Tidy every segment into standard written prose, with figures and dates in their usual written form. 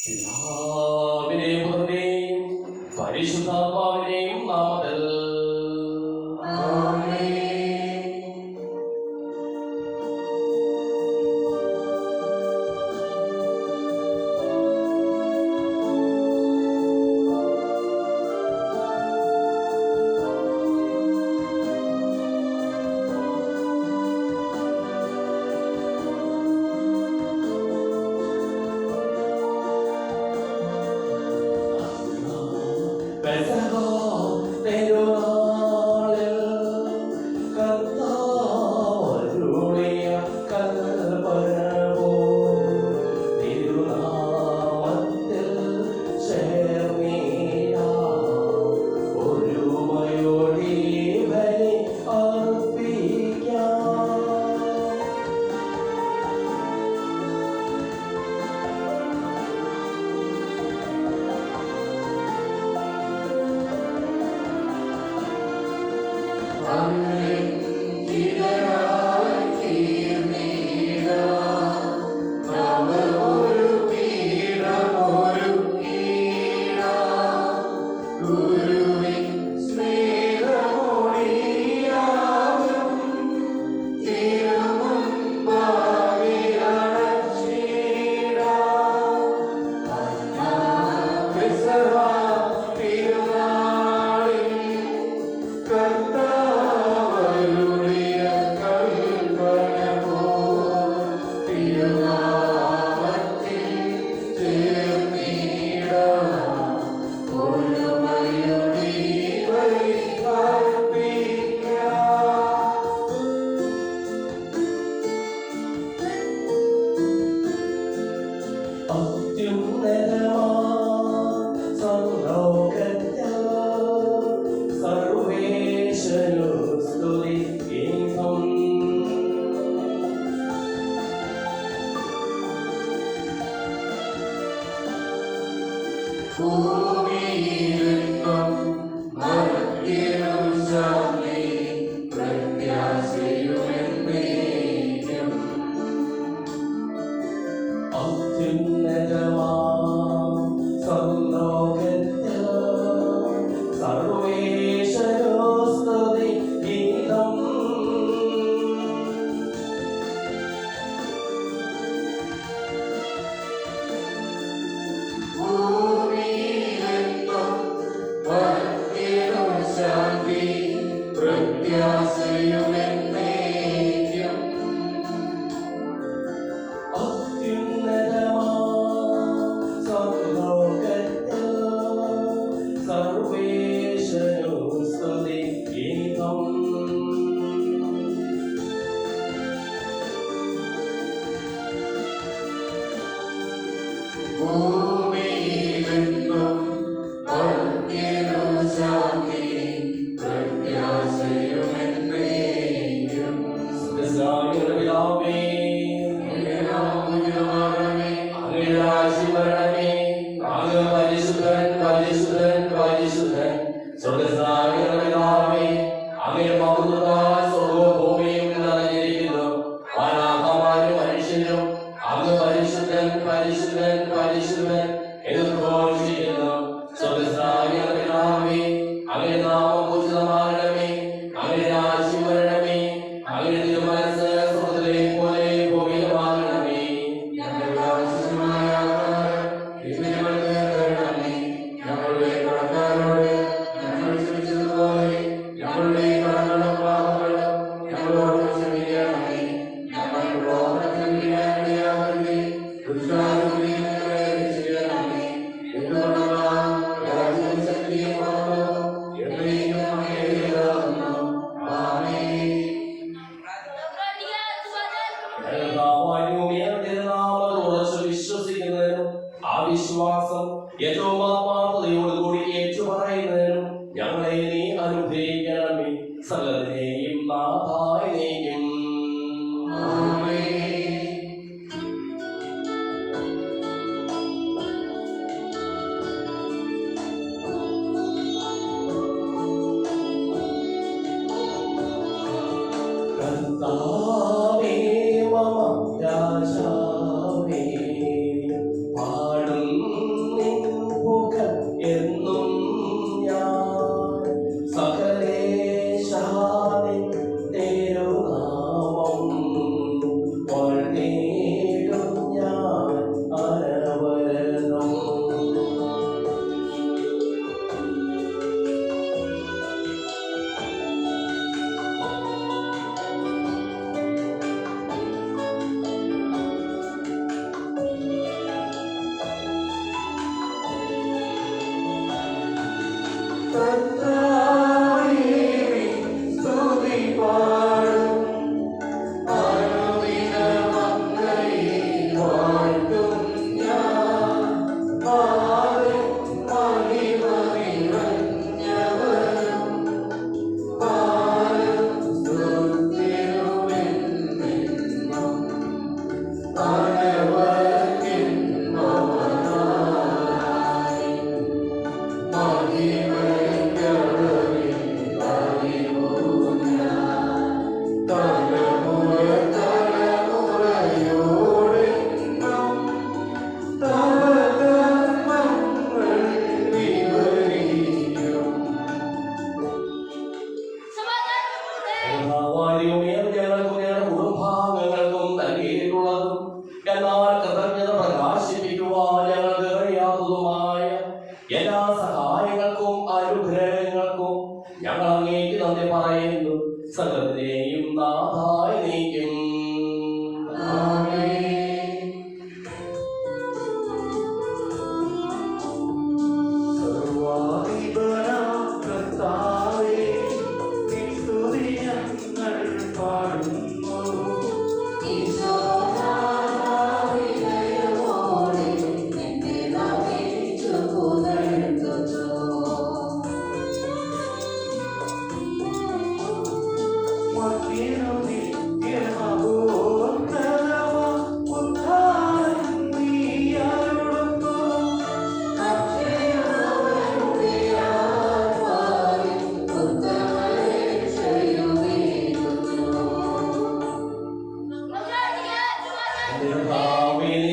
പിതാവിനെയും പുത്രനെയും പരിശുദ്ധാത്മാവിനെയും നാമത്തിൽ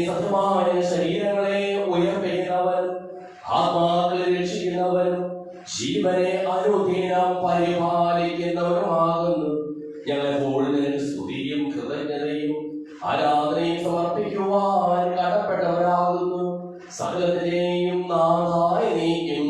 സത്യമായ ശരീരങ്ങളെ ഉയർപ്പിക്കുന്നവൻ, ആത്മാക്കളെ രക്ഷിക്കുന്നവൻ, ജീവനെ അനുദിനം പരിപാലിക്കുന്നവനുമാകുന്നു. ഞങ്ങളെപ്പോഴും നിനക്ക് സ്തുതിയും കൃതജ്ഞതയും ആരാധനയും സമർപ്പിക്കുവാൻ കടപ്പെട്ടവരാകുന്നു. സകലത്തിനെയും നാഥായി നീക്കും.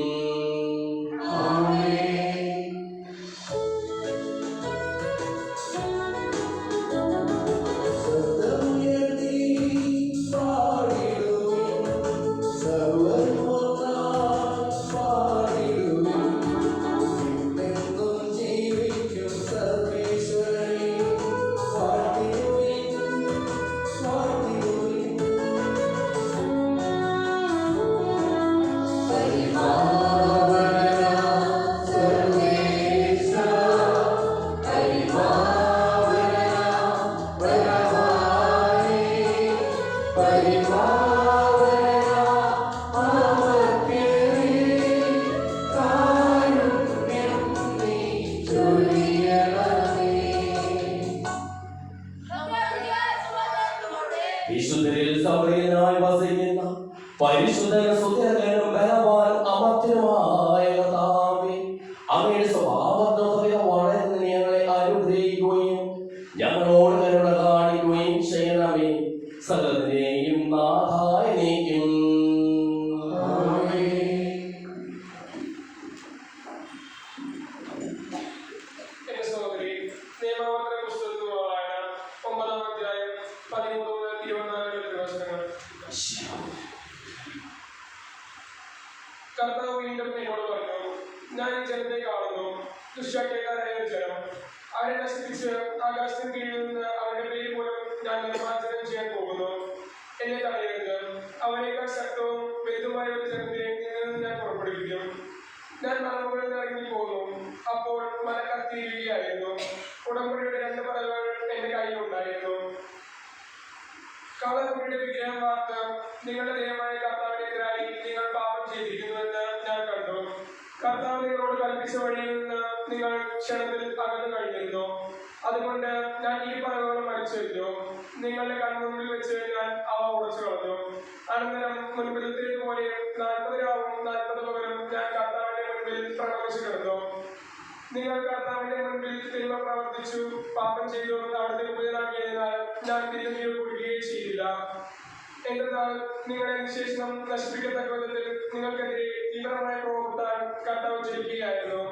വിശുദ്ധരിൽ സൗരനായി വസിക്കുന്ന പരിശുദ്ധനും സുന്ദരനും ബലവാനും അമർത്യനുമായ കർത്താവേ, അങ്ങയുടെ സ്വഭാവത്തോടെ വളരുന്ന ഞങ്ങളെ അനുഗ്രഹിക്കുകയും ഞങ്ങളോട് കരുണ കാണിക്കുകയും ചെയ്യണമേ. സകലത്തിനെയും നാഥായി നീക്കും. കർത്താവ് വീണ്ടും എന്നോട് പറഞ്ഞു, ഞാൻ ഈ ജനത്തെ കാണുന്നു, ദുഷ്ടാജ്ഞക്കാരായ ജനം. അവരെ നശിപ്പിച്ച് ആകാശത്തിന് കീഴിൽ നിന്ന് അവരുടെ പേര് പോലും ഞാൻ നിർമ്മാർജ്ജനം ചെയ്യാൻ പോകുന്നു. എന്നെ തടയരുത്. അവനേക്കാൾ ശക്തവും വലുതുമായ ഒരു ജനത്തെ നിന്ന് ഞാൻ പുറപ്പെടുവിക്കും. ഞാൻ മലമുകളിൽ ഇറങ്ങി പോന്നു. അപ്പോൾ മല കത്തിയിരിക്കുകയായിരുന്നു. ഉടമ്പടിയുടെ 2 പലകൾ എന്റെ കയ്യിലുണ്ടായിരുന്നു. കാളക്കുട്ടിയുടെ വിഗ്രഹം വാർത്ത് നിങ്ങളുടെ ദൈവമായ കർത്താവിനെതിരായി നിങ്ങൾ പാപം ചെയ്തിരിക്കുന്നുവെന്ന് ഞാൻ കണ്ടു. കർത്താവ് നിങ്ങളോട് കൽപ്പിച്ച വഴിയിൽ നിന്ന് നിങ്ങൾ ക്ഷണത്തിൽ അകന്നു കഴിഞ്ഞിരുന്നു. അതുകൊണ്ട് ഞാൻ ഈ പലകളും വലിച്ചെറിഞ്ഞു. നിങ്ങളുടെ കൺമുമ്പിൽ വെച്ച് ഞാൻ അവ ഉടച്ചു കളഞ്ഞു. അനന്തരം മുൻപിലത്തേതുപോലെ 40 രാവും 40 പകലും ഞാൻ കർത്താവിന്റെ മുൻപിൽ പ്രണമിച്ചു കിടന്നു. നിങ്ങൾ കർത്താവിന്റെ മുൻപിൽ തിന്മ പ്രവർത്തിച്ചു പാപം ചെയ്തു അവിടുത്തെ ഉപേതാക്കിയതിനാൽ ഞാൻ തിരുമീർ കൊടുക്കുകയും ചെയ്തില്ല. എന്നാൽ നിങ്ങളുടെ വിശേഷണം നശിപ്പിക്കത്തക്ക വിധത്തിൽ നിങ്ങൾക്കെതിരെ തീവ്രമായ കോപത്താൽ കർത്താവ് ജയിക്കുകയായിരുന്നു.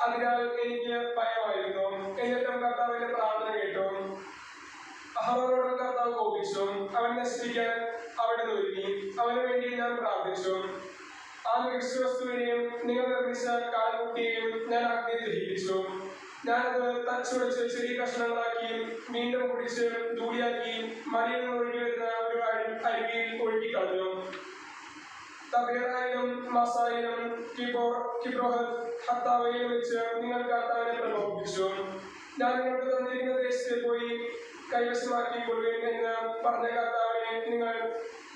അതിനാൽ എനിക്ക് ഭയമായിരുന്നു. എന്നിട്ടും കർത്താവിന്റെ പ്രാർത്ഥന കേട്ടു. അഹറോനോട് കർത്താവ് കോപിച്ചു. അവൻ നശിപ്പിക്കാൻ അവിടെ ഒരുങ്ങി. അവന് വേണ്ടി ഞാൻ പ്രാർത്ഥിച്ചു. ആ വസ്തുവിനെയും നിങ്ങൾ നിർമ്മിച്ച കാൽക്കുട്ടിയെയും ഞാൻ അഗ്നി ദഹിപ്പിച്ചു. ഞാനത് തച്ചുടച്ച് ചെറിയ കഷ്ണങ്ങളാക്കി വീണ്ടും കുടിച്ച് ധൂളിയാക്കി മലയിൽ നിന്ന് ഒഴുകി വരുന്ന ഒരു അരുവിയിൽ ഒഴുകിക്കളഞ്ഞു. തബേറായിലും മസായിലും ഹത്താവയിലും വെച്ച് നിങ്ങൾ കർത്താവിനെ പ്രലോഭിപ്പിച്ചു. ഞാൻ നിങ്ങൾക്ക് തന്നിരിക്കുന്ന ദേശത്ത് പോയി കൈവശമാക്കി കൊള്ളുകയും എന്ന് പറഞ്ഞ കർത്താവിനെ നിങ്ങൾ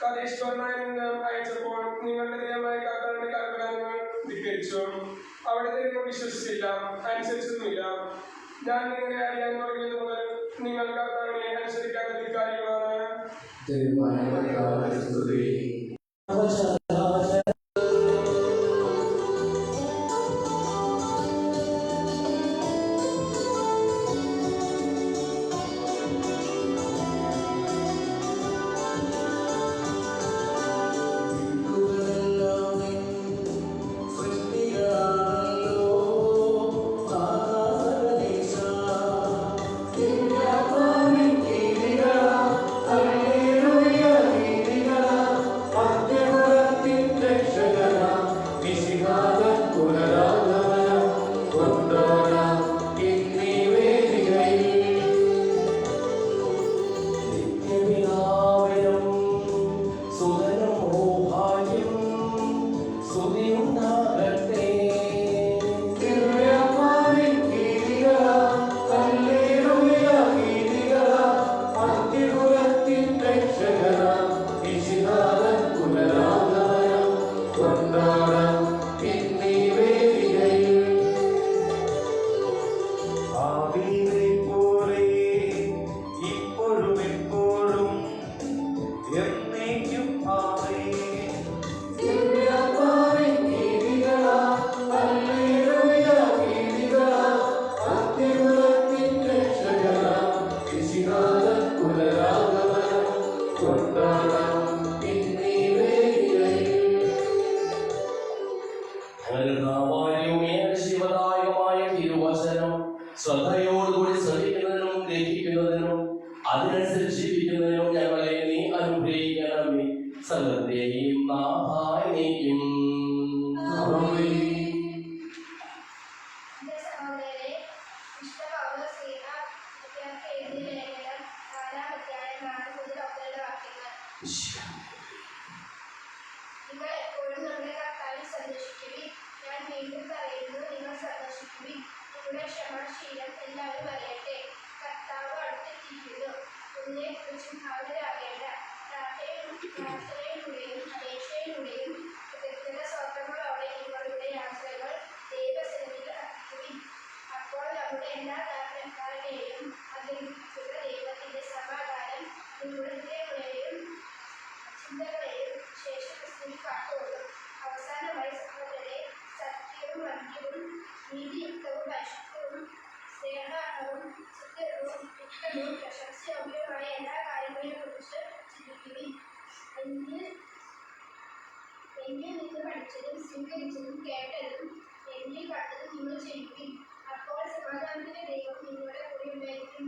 കദേശ്വരനായി നിന്ന് അയച്ചപ്പോൾ നിങ്ങളുടെ ദൈവമായ കർത്താവിന്റെ കൽപ്പനകൾ ധിക്കരിച്ചു. അവിടുത്തെ നിങ്ങൾ വിശ്വസിച്ചില്ല, അനുസരിച്ചതുമില്ല. ഞാൻ നിങ്ങളെ അറിയാൻ തുടങ്ങിയത് മുതൽ നിങ്ങൾ കർത്താവിനെ അനുസരിക്കാത്ത ധിക്കാരികളാണ്. Hallelujah. ശ്രദ്ധയോടുകൂടി ശ്രദ്ധിക്കുന്നതിനും ഗ്രഹിക്കുന്നതിനും അതിനനുസരിച്ച് ജീവിക്കുന്നതിനും ഞങ്ങളെ നീ അനുഗ്രഹിക്കണമേ. സകലത്തെയും നാഥായിക്കും. നിങ്ങൾ എപ്പോഴും നമ്മുടെ കർത്താവിൽ സന്തോഷിക്കുവിൻ. ഞാൻ വീണ്ടും പറയുന്നു, നിങ്ങൾ സന്തോഷിക്കുവിൻ. നിങ്ങളുടെ ക്ഷമാശീലം എല്ലാവരും അറിയട്ടെ. കർത്താവ് അടുത്തെത്തിയിരിക്കുന്നു. ഒന്നിനെക്കുറിച്ചും ഭാവനരാകേണ്ട. പ്രാർത്ഥനയിലൂടെയും അപേക്ഷയിലൂടെയും കൃതജ്ഞത സ്വപ്നങ്ങളോടെ നിങ്ങളുടെ യാത്രകൾ ദൈവസന്നിധിയിൽ അർപ്പിക്കുവിൻ. അപ്പോൾ നമ്മുടെ എല്ലാ താല്പര്യക്കാരെയും അനുഗ്രഹിക്കുന്ന ദൈവത്തിന്റെ സമാധാനം നിങ്ങളുടെ ഹൃദയങ്ങളെയും ചിന്തകളെയും ശേഷം കാട്ടുകൊള്ളും. അവസാനമായി സഹോദരരെ, സത്യവും മദ്യവും നീതിയുക്തവും പരിശുദ്ധവും സ്നേഹാർഹവും സുന്ദരവും യുക്തവും പ്രശംസയോഗ്യവുമായ എല്ലാ കാര്യങ്ങളെക്കുറിച്ച് ചിന്തിക്കുവിൻ. എന്നിൽ നിന്ന് പഠിച്ചതും സ്വീകരിച്ചതും കേട്ടതും എന്നിൽ കണ്ടതും നിങ്ങൾ ചെയ്യുവിൻ. അപ്പോൾ സമാധാനത്തിന്റെ ദൈവം നിങ്ങളുടെ കൂടെ ഉണ്ടായിരിക്കും.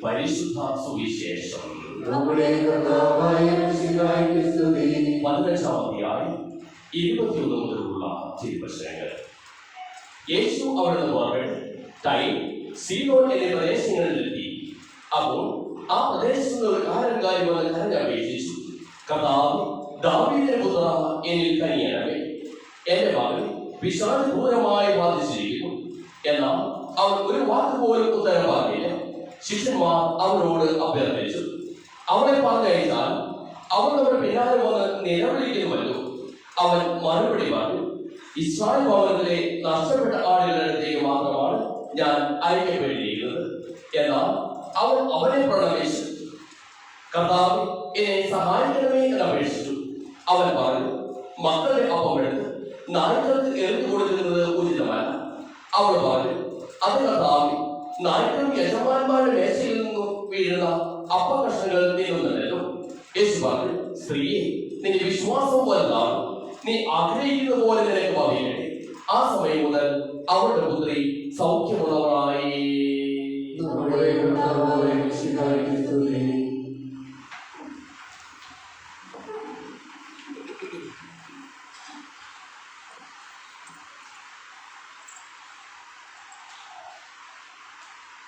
പരിശുദ്ധ സുവിശേഷം 15-21 മുതലുള്ള തിരുവചനങ്ങൾ. യേശു അവിടുന്ന് പുറപ്പെട്ട് ടൈർ, സീദോൻ എന്നീ പ്രദേശങ്ങളിലെത്തി. അപ്പോൾ ആ പ്രദേശത്ത് ഒരു കാരൻകാരി വന്ന് കരഞ്ഞപേക്ഷിച്ചു, കർത്താവേ, ദാവീദിന്റെ പുത്ര, എന്നിൽ കനിയണമേ. എന്റെ മകൻ പിശാച് ക്രൂരമായി ബാധിച്ചിരിക്കുന്നു. എന്നാൽ അവൻ ഒരു വാക്ക് പോലും ഉത്തരം പറഞ്ഞില്ല. ശിഷ്യന്മാർ അവനോട് അഭ്യർത്ഥിച്ചു, അവളെ പറഞ്ഞയച്ചാൽ അവൾ നമ്മുടെ പിന്നാലെ വന്ന് നിലവിളിക്കുന്നുവല്ലോ. അവൻ മറുപടി പറഞ്ഞു, ഇസ്രായേൽ ഭവനത്തിലെ നഷ്ടപ്പെട്ട ആളുകളുടെ അടുത്തേക്ക് മാത്രമാണ് ഞാൻ അയക്കപ്പെട്ടിരിക്കുന്നത്. എന്നാൽ അവൾ അവനെ പ്രണമിച്ചു, കർത്താവേ, എന്നെ സഹായിക്കണമേ എന്ന് അപേക്ഷിച്ചു. അവൻ പറഞ്ഞു, മക്കളുടെ അപ്പം എടുത്ത് നായ്ക്കൾക്ക് എറിഞ്ഞു കൊടുക്കുന്നത് ഉചിതമല്ല. അവൾ പറഞ്ഞു, അത് കർത്താവേ, നായ്ക്കളും യജമാന്മാരുടെ മേശയിൽ നിന്നും വീഴുന്ന അപ്പകഷ്ണങ്ങൾ തിന്നുന്നല്ലോ. യേശു പറഞ്ഞു, സ്ത്രീയെ, നിന്റെ വിശ്വാസം വലുതാണ്. നീ ആഗ്രഹിക്കുന്ന പോലെ നിനക്ക് ഭവിക്കട്ടെ. ആ സമയം മുതൽ അവളുടെ പുത്രി സൗഖ്യമുള്ളവളായി.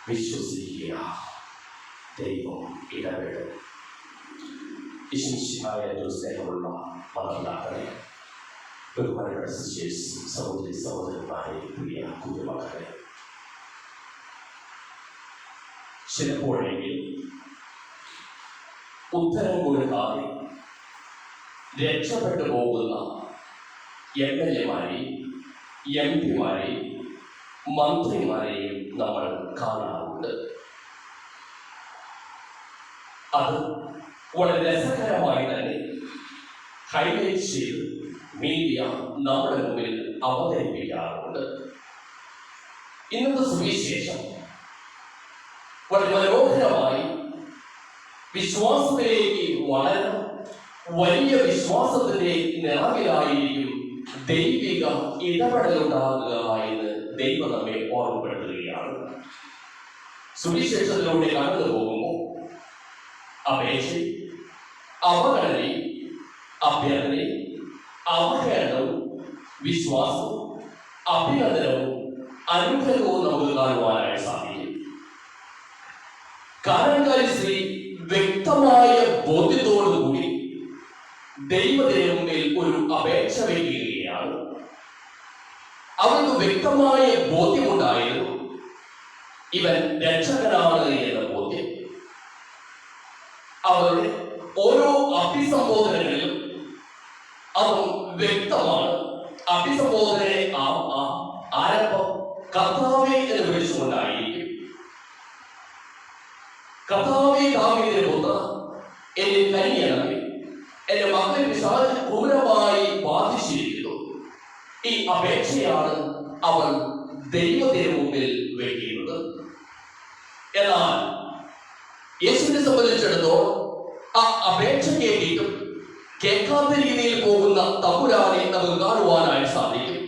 വിശ്വസിക്കുക, ദൈവം ഇടപെടും. ഈശ്വരായ ഒരു സ്നേഹമുള്ള മാതാപിതാക്കളെ, ബഹുമാനപ്പെട്ട സിസ്റ്റേഴ്സ്, സഹോദരി സഹോദരന്മാരെ, പ്രിയ കുഞ്ഞുമക്കളെ, ചിലപ്പോഴെങ്കിലും ഉത്തരം കൊടുക്കാതെ രക്ഷപ്പെട്ടു പോകുന്ന MLA-മാരെയും MP-മാരെയും മന്ത്രിമാരെയും നമ്മൾ കാണാറുണ്ട്. അത് വളരെ രസകരമായി തന്നെ ഹൈലൈറ്റ് ചെയ്ത് മീഡിയ നമ്മുടെ മുമ്പിൽ അവതരിപ്പിക്കാറുണ്ട്. ഇന്നത്തെ സുവിശേഷം വളരെ മനോഹരമായി വിശ്വാസത്തിലേക്ക് വളരണം, വലിയ വിശ്വാസത്തിന്റെ നിറവിലായിരിക്കും ദൈവിക ഇടപെടലുണ്ടാകുക എന്ന് ദൈവം നമ്മെ ഓർമ്മപ്പെടുത്തുകയാണ്. സുവിശേഷത്തിലൂടെ കടന്നു പോകുമ്പോൾ അപേക്ഷയും അവഗണനയും അഭ്യർത്ഥനയും അവഹേളനവും വിശ്വാസവും അഭിനന്ദനവും അനുഗ്രഹവും നമുക്ക് കാണുവാനായി സാധിക്കും. കാരണക്കാരി സ്ത്രീ വ്യക്തമായ ബോധ്യത്തോടുകൂടി ദൈവത്തിന് മുമ്പിൽ ഒരു അപേക്ഷ വയ്ക്കുകയാണ്. അവർക്ക് വ്യക്തമായ ബോധ്യമുണ്ടായിരുന്നു, ഇവൻ രക്ഷകനാണ് എന്ന ബോധ്യം. അവരുടെ ഓരോ അഭിസംബോധനകളിലും അതും വ്യക്തമാണ്. അഭിസംബോധനയെ ആരംഭം കർത്താവേ എന്ന് വിളിച്ചുകൊണ്ടായിരിക്കും. കർത്താവേ, ദാവീദിന്റെ പുത്ര, എന്നെ കനിയണമേ, എന്റെ മകളെ പിശാച് ക്രൂരമായി ബാധിച്ചിരിക്കുന്നു. ഈ അപേക്ഷയാണ് അവൾ ദൈവത്തിന് മുമ്പിൽ വയ്ക്കുന്നത്. എന്നാൽ യേശുവിനെ സംബന്ധിച്ചിടത്തോളം ആ അപേക്ഷ കേട്ടിട്ടും കേൾക്കാത്ത രീതിയിൽ പോകുന്ന തമ്പുരാനെ നമുക്ക് കാണുവാനായി സാധിക്കും.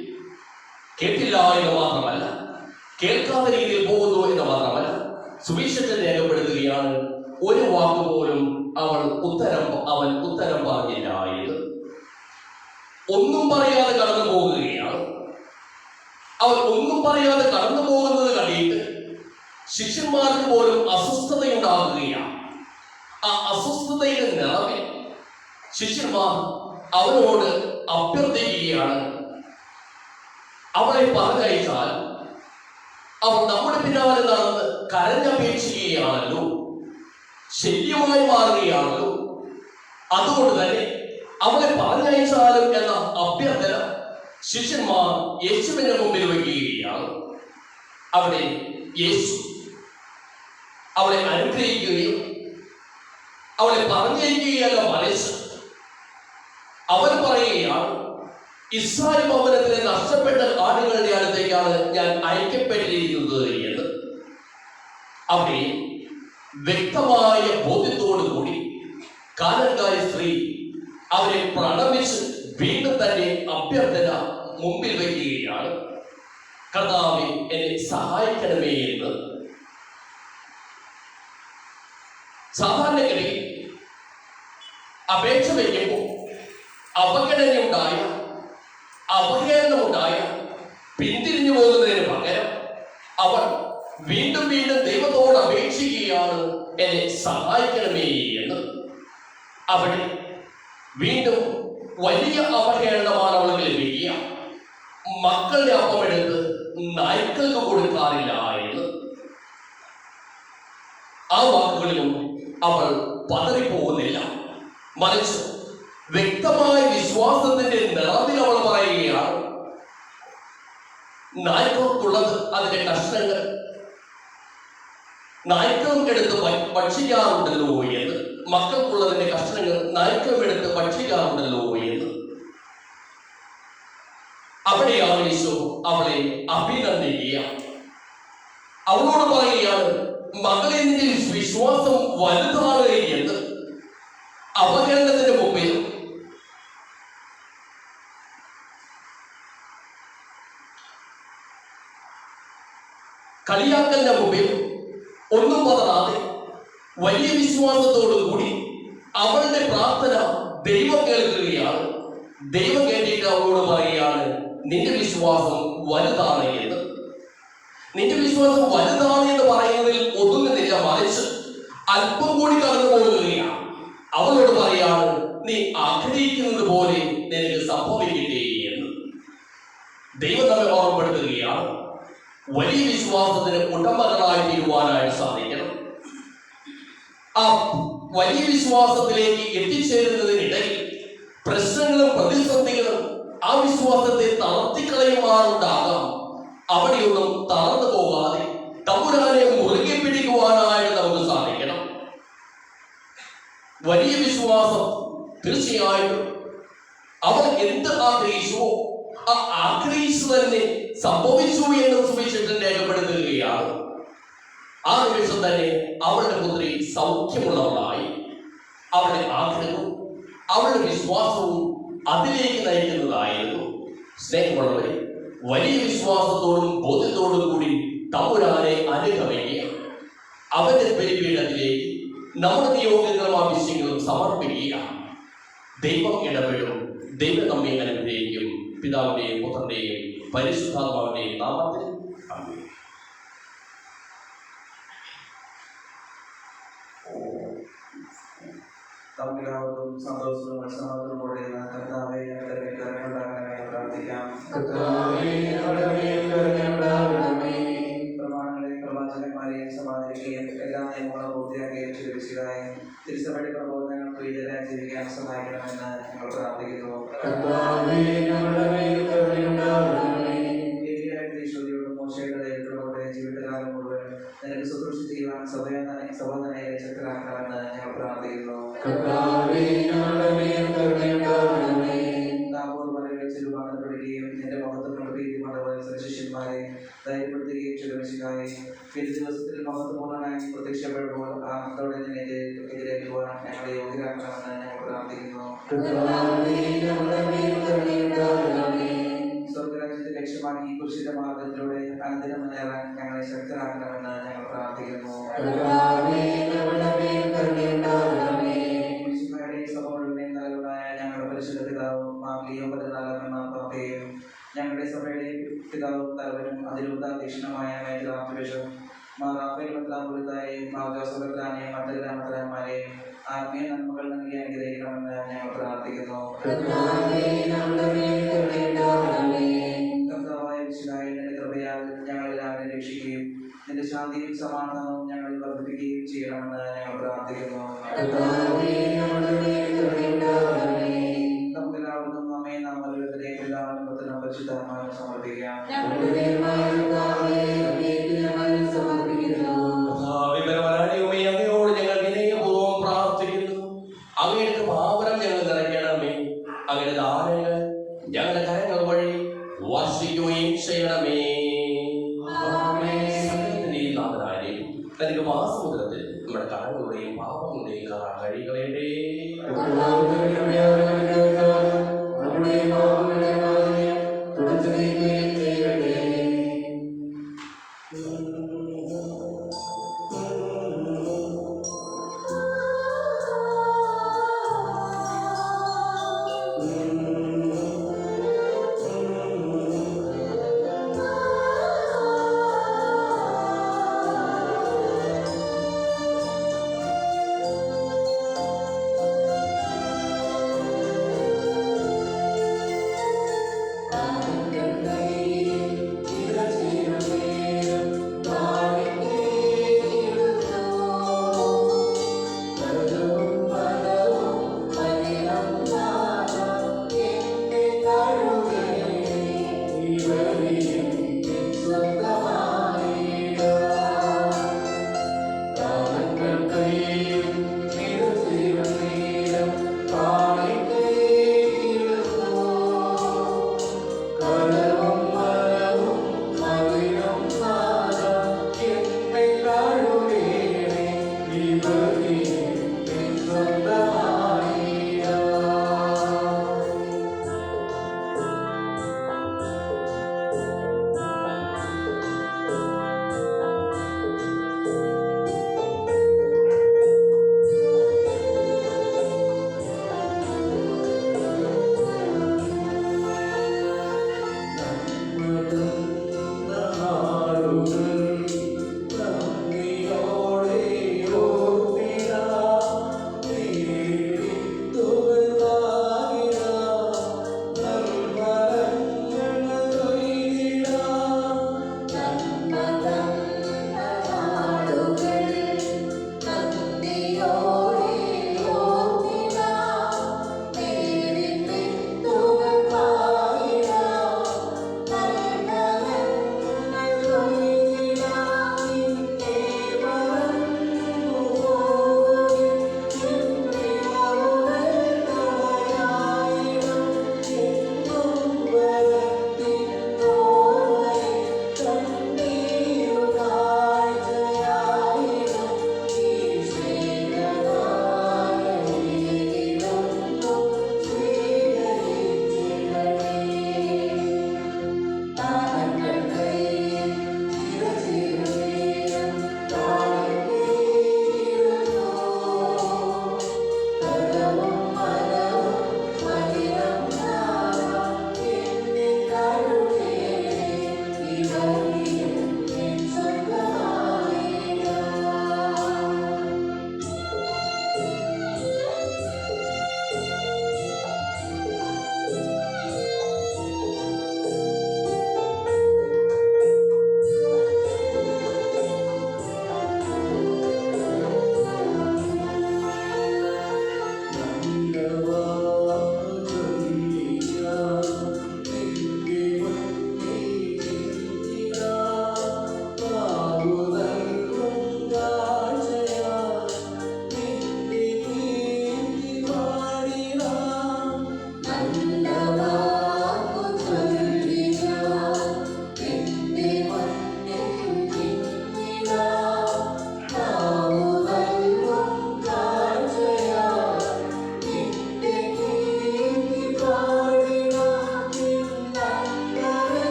കേട്ടില്ല എന്ന് മാത്രമല്ല, കേൾക്കാത്ത രീതിയിൽ പോകുന്നു എന്ന് മാത്രമല്ല, സുവിശേഷം രേഖപ്പെടുത്തുകയാണ്, ഒരു വാക്കുപോലും അവൻ ഉത്തരം പറഞ്ഞില്ല എന്ന്. ഒന്നും പറയാതെ കടന്നു പോകുകയാണ്. അവർ ഒന്നും പറയാതെ കടന്നു പോകുന്നത് കണ്ടിട്ട് ശിഷ്യന്മാർക്ക് പോലും അസ്വസ്ഥതയുണ്ടാകുകയാണ്. ആ അസ്വസ്ഥതയുടെ നിറവിൽ ശിഷ്യന്മാർ അവനോട് അഭ്യർത്ഥിക്കുകയാണ്, അവളെ പറഞ്ഞയച്ചാൽ അവൾ നമ്മുടെ പിന്നാലെ നടന്ന് കരഞ്ഞപേക്ഷിക്കുകയാണല്ലോ, ശല്യമായി മാറുകയാണല്ലോ, അതുകൊണ്ട് തന്നെ അവളെ പറഞ്ഞയച്ചാലും എന്ന അഭ്യർത്ഥന ശിഷ്യന്മാർ യേശുവിന്റെ മുമ്പിൽ വയ്ക്കുകയാണ്. അവിടെ യേശു അവളെ അനുഗ്രഹിക്കുകയും അവളെ പറഞ്ഞയക്കുകയല്ല, മറിച്ച് അവൻ പറയുകയാണ്, ഇസ്രായേൽ ഭവനത്തിലെ നഷ്ടപ്പെട്ട ആടുകളുടെ അടുത്തേക്കാണ് ഞാൻ അയക്കപ്പെട്ടിരിക്കുന്നത് എന്ന്. അവിടെ വ്യക്തമായ ബോധ്യത്തോടു കൂടി കാനൻകാരി സ്ത്രീ അവരെ പ്രണമിച്ച് വീണ്ടും തന്നെ അഭ്യർത്ഥന മുമ്പിൽ വയ്ക്കുകയാണ്, കർത്താവേ, എന്നെ സഹായിക്കണമേ എന്ന്. സാധാരണഗതിയിൽ അപേക്ഷ വയ്ക്കുമ്പോൾ അപകടനയുണ്ടായ, അവഹേളനമുണ്ടായ, പിന്തിരിഞ്ഞു പോകുന്നതിന് പകരം അവൾ വീണ്ടും വീണ്ടും ദൈവത്തോട് അപേക്ഷിക്കുകയാണ്, എന്നെ സഹായിക്കണമേ എന്ന്. അവിടെ വീണ്ടും വലിയ അവഹേളനമാണ് അവൾക്ക് ലഭിക്കുക. മക്കളുടെ അപ്പമെടുത്ത് നായ്ക്കൾക്ക് കൊടുക്കാറില്ല എന്ന്. ആ വാക്കുകളിലും അവൾ പതറിപ്പോകുന്നില്ല, മറിച്ച് വ്യക്തമായ വിശ്വാസത്തിന്റെ നിറവിൽ അവൾ പറയുകയാണ്, നായ്ക്കൾക്കുള്ളത് അതിന്റെ കഷ്ണങ്ങൾ നായ്ക്കളും എടുത്ത് ഭക്ഷിക്കാറുണ്ടല്ലോ എന്ന്. മക്കൾക്കുള്ളതിന്റെ കഷ്ണങ്ങൾ നായ്ക്കളും എടുത്ത് ഭക്ഷിക്കാറുണ്ടല്ലോ എന്ന്. അവിടെയാണ് യേശു അവളെ അഭിനന്ദിക്കുക. അവളോട് പറയുകയാണ്, മകളെ, നിന്റെ വിശ്വാസം വലുതാണ് എന്ന്. അവഹേളനത്തിന് മുമ്പിൽ കളിയാക്കലിന്റെ മുമ്പിൽ ഒന്നും പതറാതെ വലിയ വിശ്വാസത്തോടു കൂടി അവളുടെ പ്രാർത്ഥന ദൈവം കേൾക്കുകയാണ്. ദൈവം കേട്ടിട്ട് അവളോട് പറയുകയാണ്, നിന്റെ വിശ്വാസം വലുതാണ് എന്ന്. നിന്റെ വിശ്വാസം വലുതാണ് എന്ന് പറയുന്നതിൽ ഒതുങ്ങുന്നില്ല, മറിച്ച് അല്പം കൂടി കടന്നു പോകുകയാണ്. അവളോട് പറയാണ്, നീ ആഗ്രഹിക്കുന്നത് പോലെ നിനക്ക് സംഭവിക്കട്ടെ എന്ന്. ദൈവം നമ്മെ ഓർമ്മപ്പെടുത്തുകയാണ്, വലിയ വിശ്വാസത്തിന് ഉടമകളായി തീരുവാനായിട്ട് സാധിക്കണം. ആ വലിയ വിശ്വാസത്തിലേക്ക് എത്തിച്ചേരുന്നതിനിടയിൽ പ്രശ്നങ്ങളും പ്രതിസന്ധികളും ആ വിശ്വാസത്തെ തളർത്തിക്കളയുമാറുണ്ടാകാം. അവിടെയൊന്നും തളർന്നു പോകാതെ തമ്പുരാനെ മുറുകെ പിടിക്കുവാനായിട്ട് നമുക്ക് സാധിക്കണം. വലിയ വിശ്വാസം തീർച്ചയായിട്ടും അവൻ എന്ത് ആഗ്രഹിച്ചുവോ ആ ആഗ്രഹിച്ചു തന്നെ സംഭവിച്ചു എന്ന് സുവിശേഷൻ രേഖപ്പെടുത്തുകയാണ്. ആ നിമിഷം തന്നെ അവളുടെ പുത്രി സൗഖ്യമുള്ളവളായി. അവളുടെ ആഗ്രഹവും അവളുടെ വിശ്വാസവും അതിലേക്ക് നയിക്കുന്നതായിരുന്നു. സ്നേഹമുള്ളവരെ, വലിയ വിശ്വാസത്തോടും ബോധ്യത്തോടും കൂടി തമ്പുരാനെ അനുഗമിക്കുക, അവന്റെ ബലിപീഠത്തിലേക്ക് നമ്മുടെ നിയോഗങ്ങളും ആവശ്യങ്ങളും സമർപ്പിക്കുക. ദൈവം ഇടപെടും. ദൈവം നമ്മെ അനുഗ്രഹിക്കും. പിതാവിന്റെയും പുത്രന്റെയും പരിശുദ്ധാത്മാവിന്റെയും നാമത്തിൽ ആമേൻ. നമുക്കെല്ലാവർക്കും സന്തോഷവും മനസ്സമാധാനവും കൂടെ കർത്താവേ ഞങ്ങളുടെ കരുണയുണ്ടാകണമേ പ്രാർത്ഥിക്കാം. പ്രമാണങ്ങളെയും പ്രവാചകന്മാരെയും സമാധാനിക്കുകയും എല്ലാ നിയമങ്ങളും പൂർത്തിയാക്കുകയും ചെയ്തതായി തിരുസഭയുടെ പ്രബോധനങ്ങൾ പ്രീതരായി ജീവിക്കാൻ സഹായിക്കണമെന്ന് ഞങ്ങൾ പ്രാർത്ഥിക്കുന്നു. ഈശോയോടും മോശയുടെ ദൈവത്തോടെ ജീവിതകാലം മുഴുവൻ നിനക്ക് ശുശ്രൂഷ ചെയ്യുവാൻ സഭ തന്നെ ശക്തരാക്കണമെന്ന് ഞങ്ങൾ പ്രാർത്ഥിക്കുന്നു. ചെറുപാടുകയും എന്റെ മഹത്വം ശിഷ്യന്മാരെ ധൈര്യപ്പെടുത്തുകയും ചെയ്തവശിക്കായി പിറ്റേ ദിവസത്തിൽ മഹത്വപൂർണ്ണനായി പ്രത്യക്ഷപ്പെടുമ്പോൾ ആനന്ദത്തോടെ എതിരേൽക്കുവാൻ ഞങ്ങളെ യോഗ്യരാക്കണമെന്ന് ഞങ്ങൾ പ്രാർത്ഥിക്കുന്നു. സ്വർഗരാജ്യത്തെ ലക്ഷ്യമാക്കി കുരിശിന്റെ മാർഗത്തിലൂടെ അനന്തരം മുന്നേറാൻ ഞങ്ങളെ ശക്തരാക്കണമെന്ന് ഞങ്ങൾ പ്രാർത്ഥിക്കുന്നു. ഞങ്ങളുടെ പരിശുദ്ധ പിതാവും മാർലിയോ 14 പാപ്പയും ഞങ്ങളുടെ സഭയുടെ പിതാവും തലവനും അതിരൂപതാധ്യക്ഷനുമായ major archbishop Mar Raphael മെത്രാപ്പൊലീത്തായെയും മാർ ജോസഫ് മെത്രാനെയും മറ്റ് ഗ്രാമത്തലവന്മാരെയും ആത്മീയ നന്മകൾ നൽകി അനുഗ്രഹിക്കണമെന്ന് ഞങ്ങൾ പ്രാർത്ഥിക്കുന്നു. കർത്താവായ വിശുദ്ധായ നിന്റെ കൃപയാൽ ഞങ്ങളെല്ലാവരും രക്ഷിക്കുകയും നിന്റെ ശാന്തിയും സമാധാനവും ഞങ്ങളിൽ വർദ്ധിപ്പിക്കുകയും ചെയ്യണമെന്ന് ഞങ്ങൾ പ്രാർത്ഥിക്കുന്നു. നമുക്കെല്ലാവർക്കും നമ്മെ നാം ഓരോരുത്തരെ പിതാവിനും പുത്രനും പരിശുദ്ധാത്മാവിനും സമർപ്പിക്കാം. അങ്ങയോട് ഞങ്ങൾ വിനയപൂർവ്വം പ്രാർത്ഥിക്കുന്നു. അങ്ങയുടെ പാപനം ഞങ്ങൾ നിറയ്ക്കണമേ. അങ്ങയുടെ ദാനങ്ങൾ ഞങ്ങളുടെ കരങ്ങൾ വഴി വർഷിക്കുകയും ചെയ്യണമേ. തനിക്ക് മാസമുദ്രത്തിൽ നമ്മുടെ കടങ്ങളുടെയും പാപങ്ങളുടെയും കഴികളെ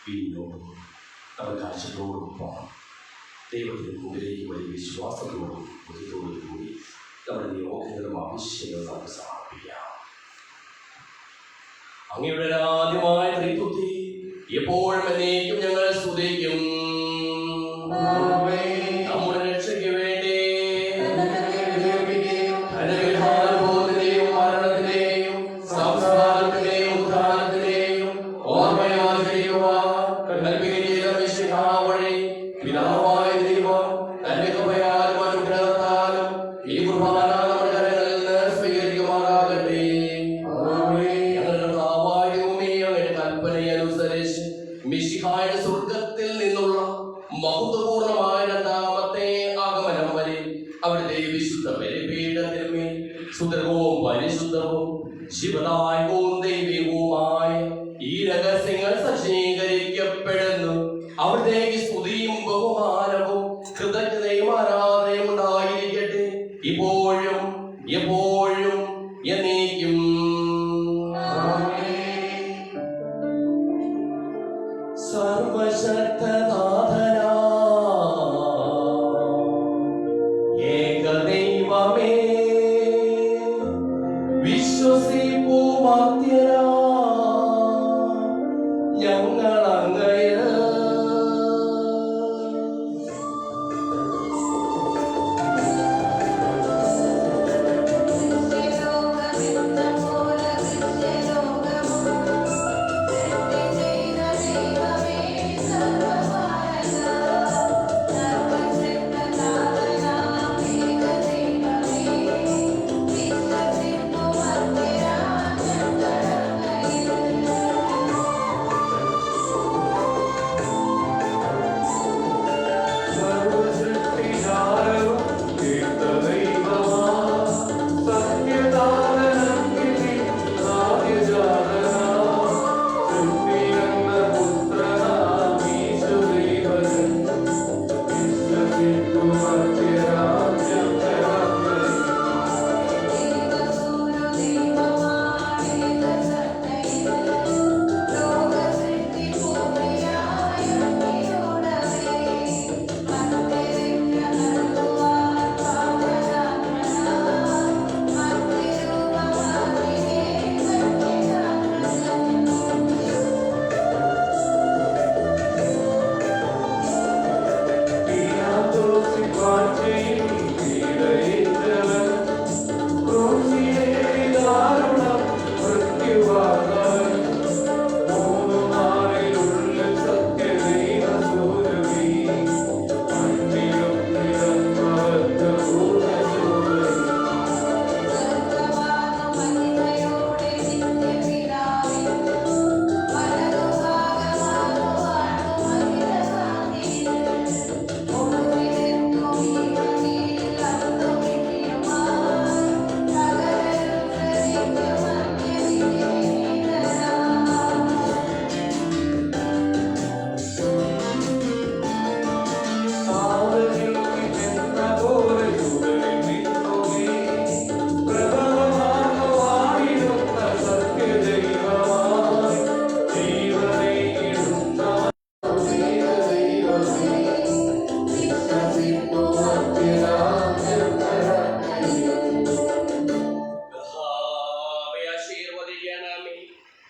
വീഞ്ഞോടും നമ്മുടെ കാഴ്ചകളോടൊപ്പം ദൈവത്തിന് മുമ്പിലേക്ക് വലിയ വിശ്വാസത്തോടും ബുദ്ധിത്തോടും കൂടി നമ്മുടെ നിയോഗങ്ങളും ആവശ്യങ്ങളും നമുക്ക് സമർപ്പിക്കാം. അങ്ങയുടെ ആദ്യമായ ത്രിത്വത്തെ എപ്പോഴും എന്നേക്കും ഞങ്ങൾ സ്തുതിക്കും. നമ്മുടെ രക്ഷയ്ക്ക് വേണ്ടി ധനവിധാനബോധത്തിന്റെയും മരണത്തിന്റെയും സംസ്കാരത്തിന്റെയും ഉദ്ധാനത്തിന്റെയും ഓർമ്മയാചരിക്കുവാൻ കൽപ്പിക്കുകയും ചെയ്ത മിശിഹാ വഴി പിതാവായ ദൈവം തന്റെ കൃപയാലും അനുഗ്രഹത്താലും ഈ കുർബാന നമ്മുടെ കരങ്ങളിൽ നിന്ന് സ്വീകരിക്കുമാറാകട്ടെ. കൽപ്പനയനുസരിച്ച് മിശിഹായുടെ സ്വർഗത്തിൽ നിന്നുള്ള മഹത്വപൂർണമായ രണ്ടാമത്തെ ആഗമനം വരെ അവിടുത്തെ വിശുദ്ധ ബലിപീഠത്തിന്മേൽ സുന്ദരവും പരിശുദ്ധവും ശിവദായകവും ദൈവികവുമായ ഈ രഹസ്യങ്ങൾ സജ്ജീകരിക്കപ്പെടുന്നു. അവിടത്തേക്ക് സ്തുതിയും ബഹുമാനവും കൃതജ്ഞതയും ആരാധനയും ഉണ്ടായിരിക്കട്ടെ, ഇപ്പോഴും എപ്പോഴും എന്നേക്കും. സർവശക്തനാഥനാ ഏകദൈവമേ, വിശ്വസിപ്പുമാത്യനാ ഞങ്ങൾ അങ്ങയിൽ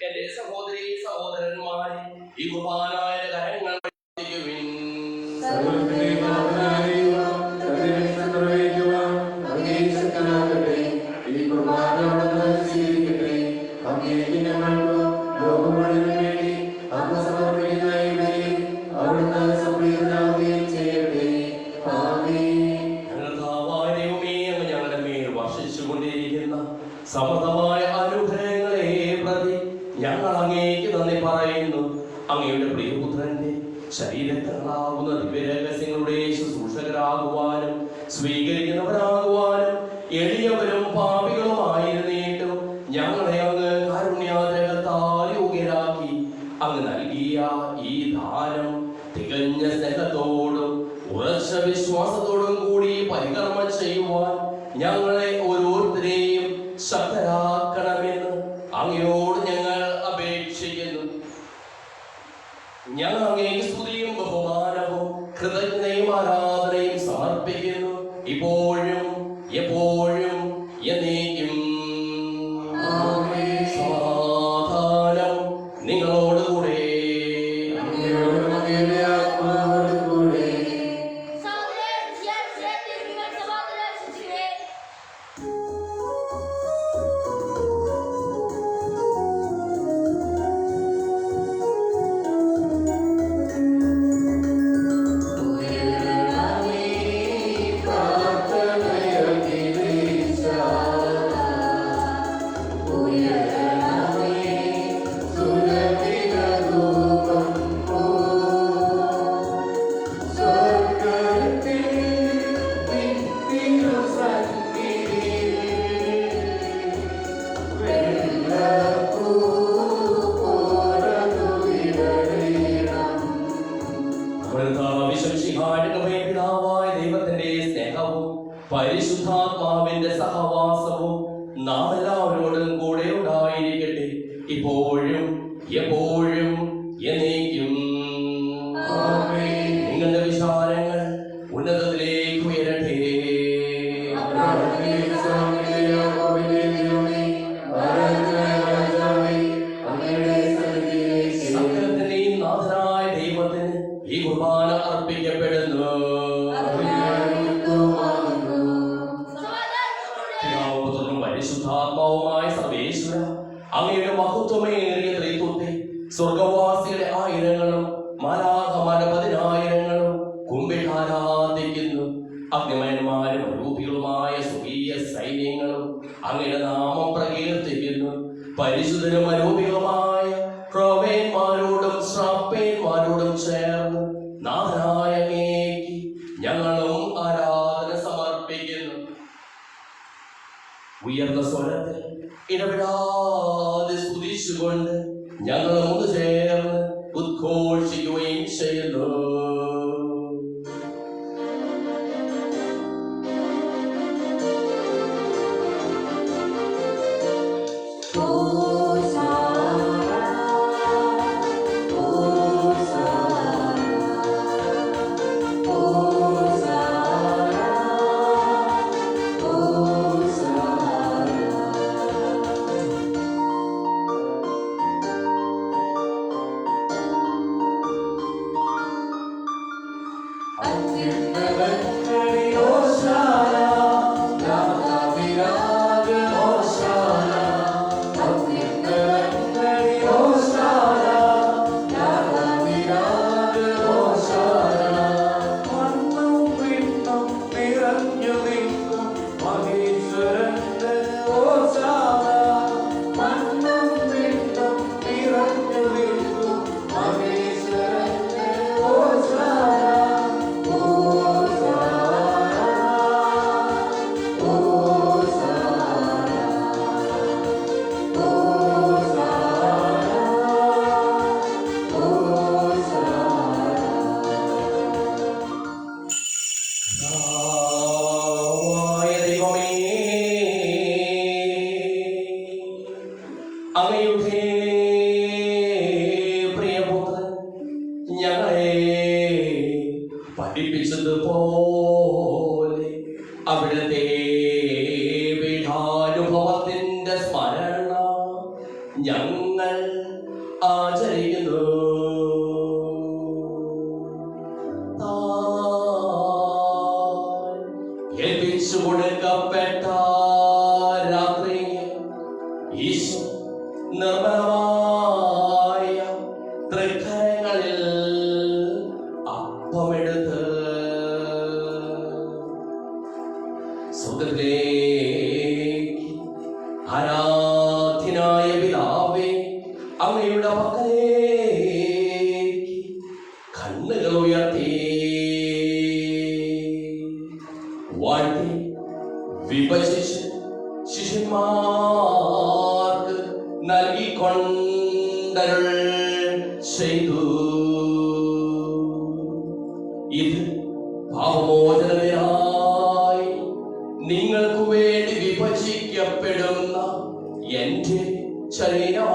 എന്റെ സഹോദരീ സഹോദരന്മാരെ, ഈ കുർബാനായ കരങ്ങൾ വഹിക്കുവിൻ. ഞങ്ങളുടെ മേൽ വർഷിച്ചുകൊണ്ടിരിക്കുന്ന സമൃദ്ധമായ അനുഗ്രഹങ്ങളെ പ്രതി ഞങ്ങൾ അങ്ങേക്ക് നന്ദി പറയുന്നു. അങ്ങയുടെ പ്രിയപുത്രന്റെ ശരീരങ്ങളാവുന്ന ദിവ്യരഹസ്യങ്ങളുടെ ശുശ്രൂഷകരാകുവാനും സ്വീകരിക്കുന്നവരാകുവാനും എളിയവരും പാപികളുമായിരുന്നിട്ടും ഞങ്ങളെ അങ്ങ് കാരുണ്യാദ്രകത്താൽ യോഗ്യരാക്കി. അങ്ങ് നൽകിയ ഈ ദാനം തികഞ്ഞ സ്നേഹത്തോടും ഉറച്ച വിശ്വാസത്തോടും കൂടി പരികർമ്മം ചെയ്യുവാൻ ഞങ്ങളെ ഓരോരുത്തരെയും ശക്തരാക്കണമെന്ന് അങ്ങയോട് ഞങ്ങൾ അപേക്ഷിക്കുന്നു. ഞങ്ങൾ അങ്ങേക്ക് സ്തുതിയും ബഹുമാനവും കൃതജ്ഞതയും ആരാധനയും സമർപ്പിക്കുന്നു, ഇപ്പോഴും എപ്പോഴും എന്നേക്കും. സമാധാനം നിങ്ങളോടുകൂടെ. പിതാവായ ദൈവത്തിന്റെ സ്നേഹവും പരിശുദ്ധാത്മാവിന്റെ സഹവാസവും നാം എല്ലാവരോടും കൂടെ ഉണ്ടായിരിക്കട്ടെ, ഇപ്പോഴും എപ്പോഴും എന്നേക്കും. നിങ്ങളുടെ വിചാരങ്ങൾ ഉന്നതത്തിലേക്ക് ഉയരട്ടെ. സകലത്തിന്റെയും നാഥനായ ദൈവത്തിന് ഈ കുർബാന അർപ്പിക്കപ്പെടുന്നു. പിതാവും പരിശുദ്ധാത്മാവുമായ സർവേശ്വര, അങ്ങയുടെ മഹത്വമേറിയ ത്രിത്വത്തെ സ്വർഗവാസിയുടെ ആയിരങ്ങളും മാലാഖമാരുടെ പതിനായിരങ്ങളും കുമ്പിട്ടാരാധിക്കുന്നു. അഗ്നിമയന്മാരും അരൂപികളുമായ സ്വകീയ സൈന്യങ്ങളും അങ്ങയുടെ നാമം പ്രകീർത്തിക്കുന്നു. പരിശുദ്ധനും അരൂപികളുമായ ക്രോവേന്മാരോടും ശ്രാപ്പേന്മാരോടും ചേർന്ന് നാഥനായ അങ്ങേക്ക് ഞങ്ങളും ആരാധന സമർപ്പിക്കുന്നു. ഉയർന്ന സ്വരത്തിൽ ഇടപെടാതെ സ്തുതിച്ചുകൊണ്ട് ഞങ്ങൾ ഒന്ന് ചേർന്ന് ഉദ്ഘോഷിക്കുകയും ചെയ്യുന്നു. അങ്ങയുടെ പ്രിയപുത്രൻ ഞങ്ങളെ പഠിപ്പിച്ചതുപോലെ അവിടുത്തെ പീഠാനുഭവത്തിന്റെ സ്മരണ ഞങ്ങൾ ആചരിക്കുന്നു. ഏൽപ്പിച്ചു കൊടുക്കപ്പെട്ട രാത്രി ഈശോ നിർമ്മലമായ തൃക്കരങ്ങളിൽ അപ്പമെടുത്ത് സ്വർഗ്ഗത്തിലേക്ക് ആരാധ്യനായ പിതാവേ, അങ്ങയുടെ പക്കലേക്ക് കണ്ണുകൾ ഉയർത്തി വാഴ്ത്തി വിഭജിച്ച് ശിഷ്യന്മാർക്ക് നൽകിക്കൊണ്ടരുൾ ചെയ്തു. ഇത് പാപമോചനത്തിനായി നിങ്ങൾക്ക് വേണ്ടി വിഭജിക്കപ്പെടുന്ന എന്റെ ശരീരമാകുന്നു.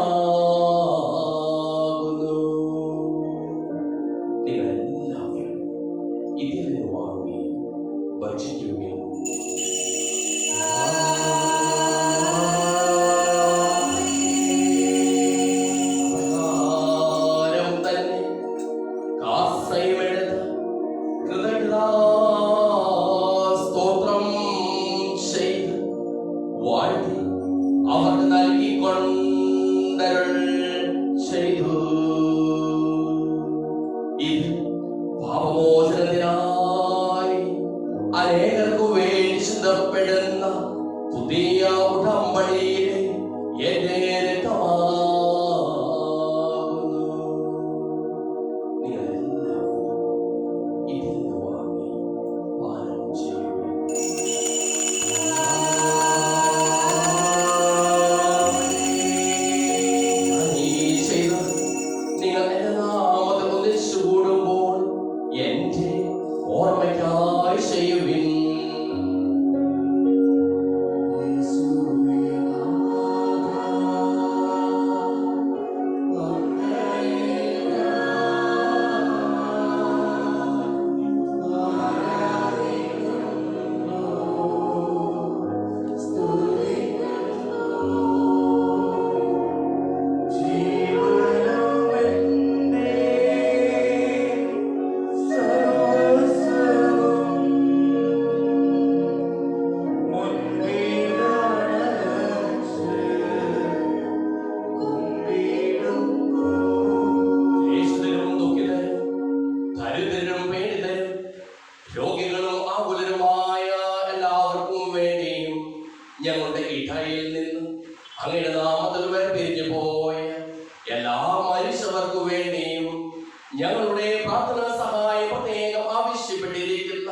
ഞങ്ങളുടെ പ്രാർത്ഥനാ സഹായം പ്രത്യേകം ആവശ്യപ്പെട്ടിരിക്കുന്ന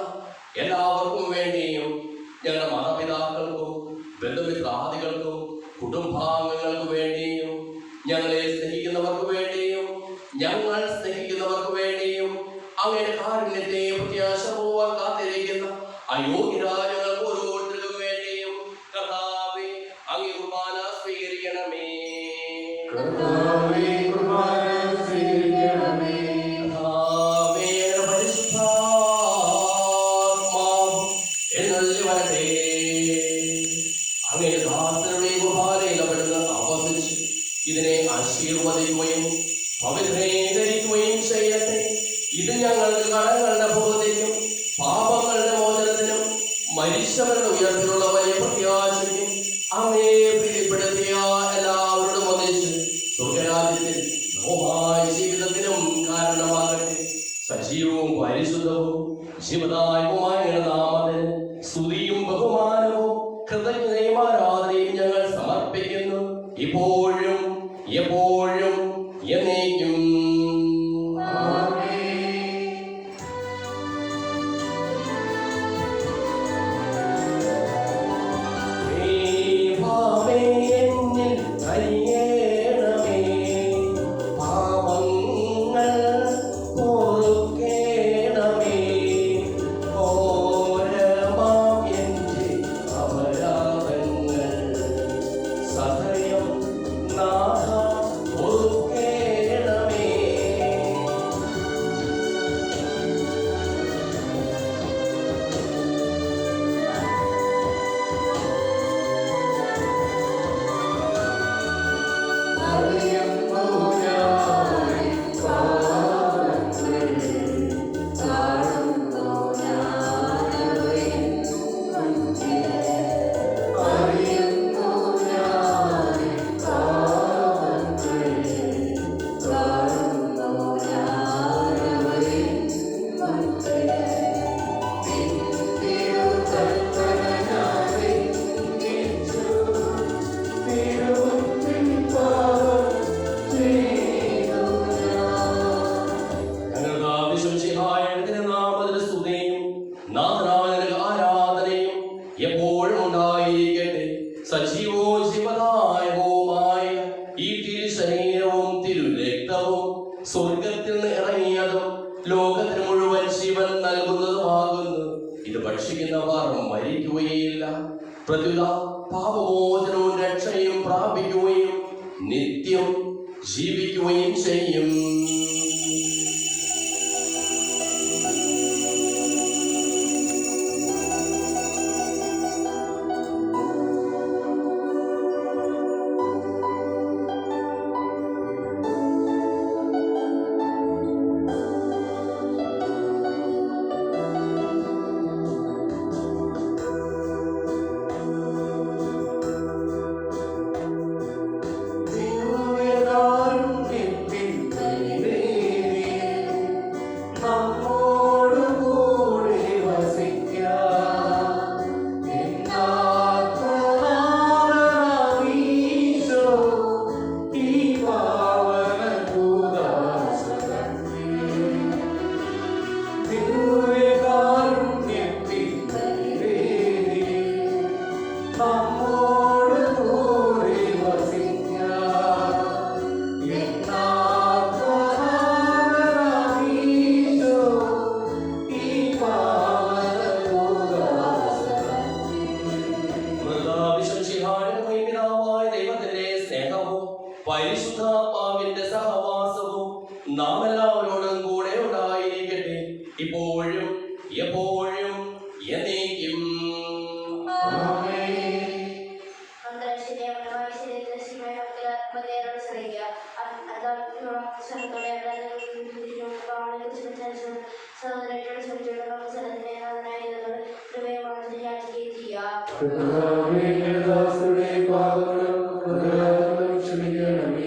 എല്ലാവർക്കും വേണ്ടിയും ഞങ്ങളുടെ മാതാപിതാക്കൾക്കും ബന്ധുമിത്രാദികൾക്കും കുടുംബാംഗങ്ങൾക്ക് വേണ്ടിയും ഞങ്ങളെ സ്നേഹിക്കുന്നവർക്ക് വേണ്ടിയും ഞങ്ങൾ സ്നേഹിക്കുന്നവർക്ക് വേണ്ടിയും അങ്ങനെ കാരുണ്യത്തെ പ്രത്യാശപൂർവ്വം കാത്തിരിക്കുന്ന അയോഗ്യരായ ഞങ്ങൾക്ക് ഓരോരുത്തർക്കും വേണ്ടിയും കർത്താവേ അങ്ങേ കുർബാന സ്വീകരിക്കണമേ. കർത്താവേ, കുർബാന സ്വീകരിക്കണമേ. കർത്താവേ, പരിശുദ്ധാത്മാവ് എഴുന്നള്ളി വരട്ടെ. അങ്ങേ ദാസരുടെ കുർബാനയിൽ അവിടുന്ന് താമസിച്ച് ഇതിനെ ആശീർവദിക്കുകയും പവിത്രീകരിക്കുകയും ചെയ്യട്ടെ. ഇത് ഞങ്ങൾക്ക് കടങ്ങളുടെ ബോധത്തിനും പാപങ്ങളുടെ മോചനത്തിനും മരിച്ചവരുടെ ഉയർത്തിലുള്ള വലിയ പ്രത്യാശയ്ക്കും അങ്ങേ പ്രീതിപ്പെടുത്തിയ എല്ലാവരോടും ഒന്നിച്ച് സ്വർഗരാജ്യത്തിൽ നവമായ ജീവിതത്തിനും കാരണമാകട്ടെ. സജീവവും പരിശുദ്ധവും ശിവദായകവുമായ നാമത്തിന് സ്തുതിയും ബഹുമാനവും കൃതജ്ഞതയും ആരാധനയും ഞങ്ങൾ സമർപ്പിക്കുന്നു, ഇപ്പോഴും എപ്പോഴും എന്നേക്കും. എപ്പോഴും ഉണ്ടായിരിക്കട്ടെ. സജീവവും ശിവദായകവുമായ ഈ തിരുശരീരവും തിരുരക്തവും സ്വർഗത്തിൽ നിന്ന് ഇറങ്ങിയതും ലോകത്തിന് മുഴുവൻ ശിവൻ നൽകുന്നതുമാകുന്നു. ഇത് ഭക്ഷിക്കുന്നവർ മരിക്കുകയില്ല, പ്രത്യുത പാപമോചനവും രക്ഷയും പ്രാപിക്കുകയും നിത്യം ജീവിക്കുകയും ചെയ്യും. പരിശുദ്ധാത്മാവിന്റെ സഹവാസവും നാം എല്ലാവരോടും കൂടെ ഉണ്ടായിരിക്കട്ടെ, ഇപ്പോഴും എപ്പോഴും എന്നേക്കും. ക്ഷമിക്കണമേ.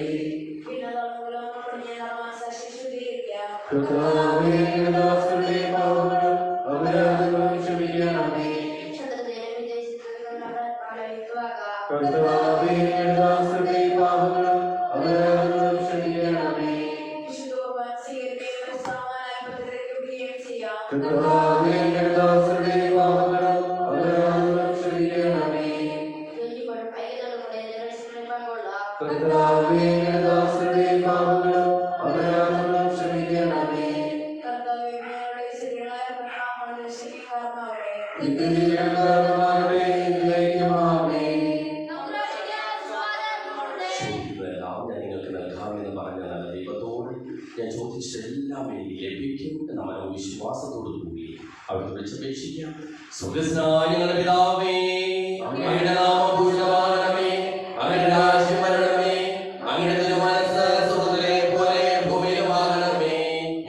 കർത്താവേ, ഞങ്ങളുടെ ദാസരുടെ പാപങ്ങളും അപരാധങ്ങളും ക്ഷമിക്കണമേ. കർത്താവേ, ഞങ്ങളുടെ ദാസരുടെ പാപങ്ങളും അപരാധങ്ങളും ക്ഷമിക്കണമേ. നിത്യജീവനകാരണമാകട്ടെ, എന്നേക്കും ആമേൻ. ചോദിക്കുന്നതെല്ലാം ഞാൻ നിങ്ങൾക്ക് നൽകാമെന്ന് പറഞ്ഞ നല്ല ദൈവത്തോട് ഞാൻ ചോദിച്ചതെല്ലാം എനിക്ക് ലഭിക്കും എന്ന മനോവിശ്വാസത്തോടു കൂടി അവിടെ വിളിച്ചപേക്ഷിക്കാം. സ്വർഗ്ഗസ്ഥനായ ഞങ്ങളുടെ പിതാവേ, അങ്ങയുടെ നാമം പൂജിതമാകണമേ, അങ്ങയുടെ രാജ്യം വരണമേ, അങ്ങയുടെ തിരുമനസ്സ് സ്വർഗ്ഗത്തിലെ പോലെ ഭൂമിയിലുമാകണമേ.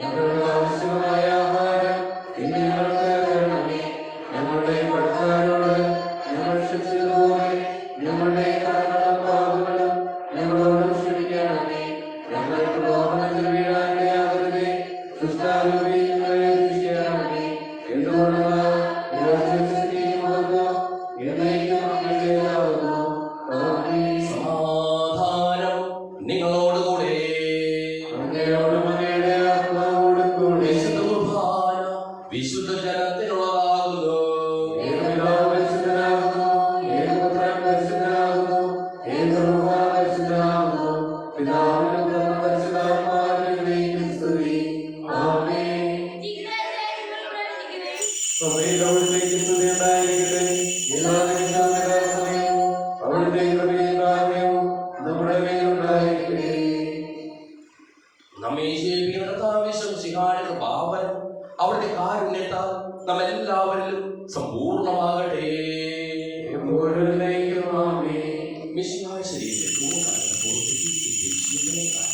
ഞങ്ങൾക്ക് ആവശ്യമായ ആഹാരം ഇന്ന് ഞങ്ങൾക്ക് തരണമേ. ഞങ്ങളുടെ കടക്കാരോട് ഞങ്ങൾ ക്ഷമിച്ചതുപോലെ ഞങ്ങളുടെ കടങ്ങളും പാപങ്ങളും ഞങ്ങളോട് ക്ഷമിക്കണമേ. ഞങ്ങൾ പ്രലോഭനത്തിൽ വീഴാനിടയാകരുതേ, ദുഷ്ടാരൂപിയിൽ ഞങ്ങളെ രക്ഷിക്കണമേ. എന്തുകൊണ്ടെന്നാൽ രാജ്യവും ശക്തിയും മഹത്വവും എന്നേക്കും അങ്ങയുടേതാകുന്നു. ആമേൻ. സമാധാനം നിങ്ങളോടുകൂടെ. അങ്ങയോടും അങ്ങയുടെ ആത്മാവോടും കൂടെ. വിശുദ്ധ കുർബാന വിശുദ്ധ ജനത്തിനുള്ളതാകുന്നു. ഏകപിതാവ് പരിശുദ്ധനാകുന്നു, ഏകപുത്രൻ പരിശുദ്ധനാകുന്നു, ഏകരൂഹാ പരിശുദ്ധനാകുന്നു. പിതാവിനും പുത്രനും പരിശുദ്ധാത്മാവിനും എന്നേക്കും സ്തുതി. ആമേൻ. സഭയിൽ അവിടുത്തേക്ക് സ്തുതി ഉണ്ടായിരിക്കട്ടെ. എല്ലാ നിമിഷവും എല്ലാ സമയവും അവിടുത്തെ കൃപയും കാരുണ്യവും നമ്മുടെ മേലുണ്ടായിരിക്കട്ടെ. നമ്മെ ജീവിക്കുന്ന കർത്താവിശ്വം ശിഹായുടെ പാവനം അവിടുത്തെ കാരുണ്യത്താൽ നമ്മെല്ലാവരിലും സമ്പൂർണ്ണമാകട്ടെ. എപ്പോഴും എന്നേക്കും ആമേൻ. മിശിഹായ ശരീരത്തെ പൂർണ്ണമായിട്ട് പൂർത്തിപ്പിക്കുകയും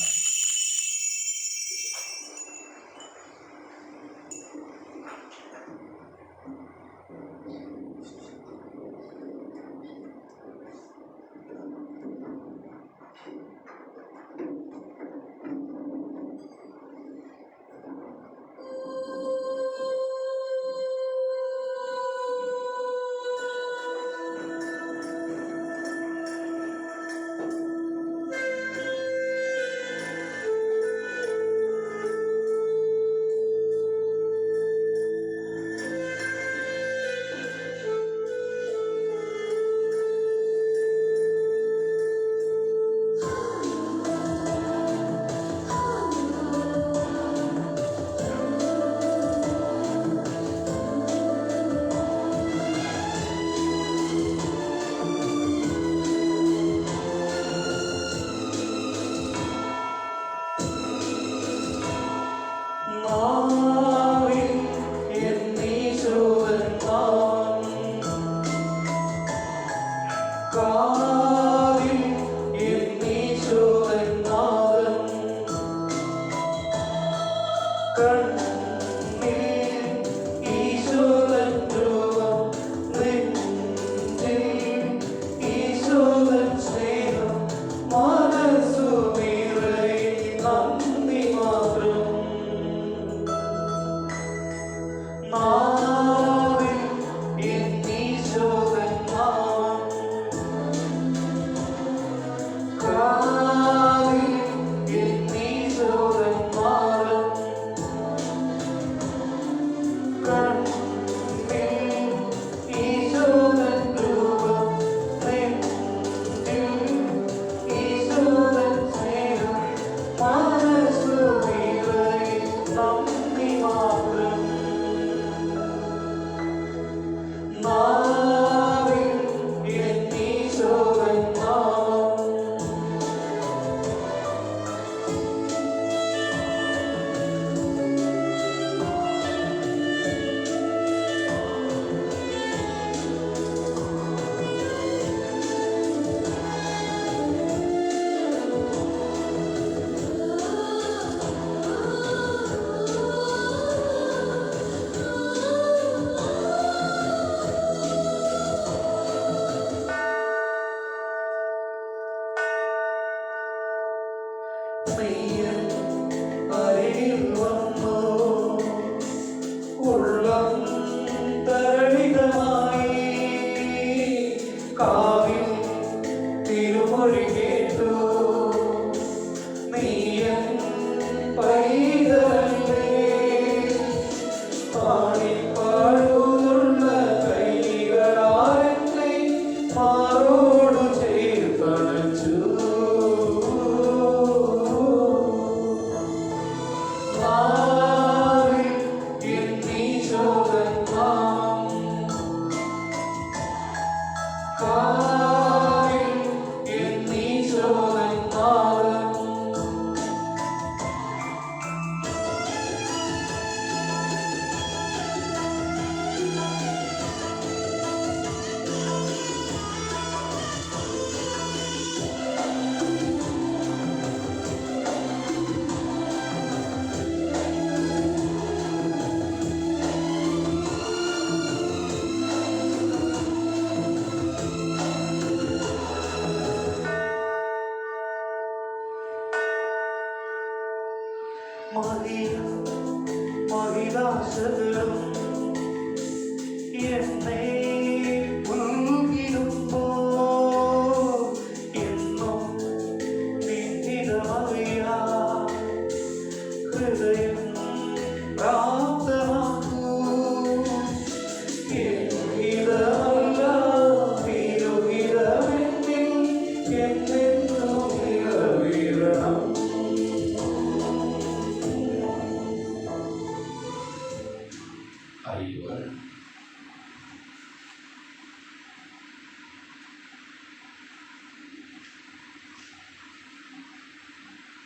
അറിയുക.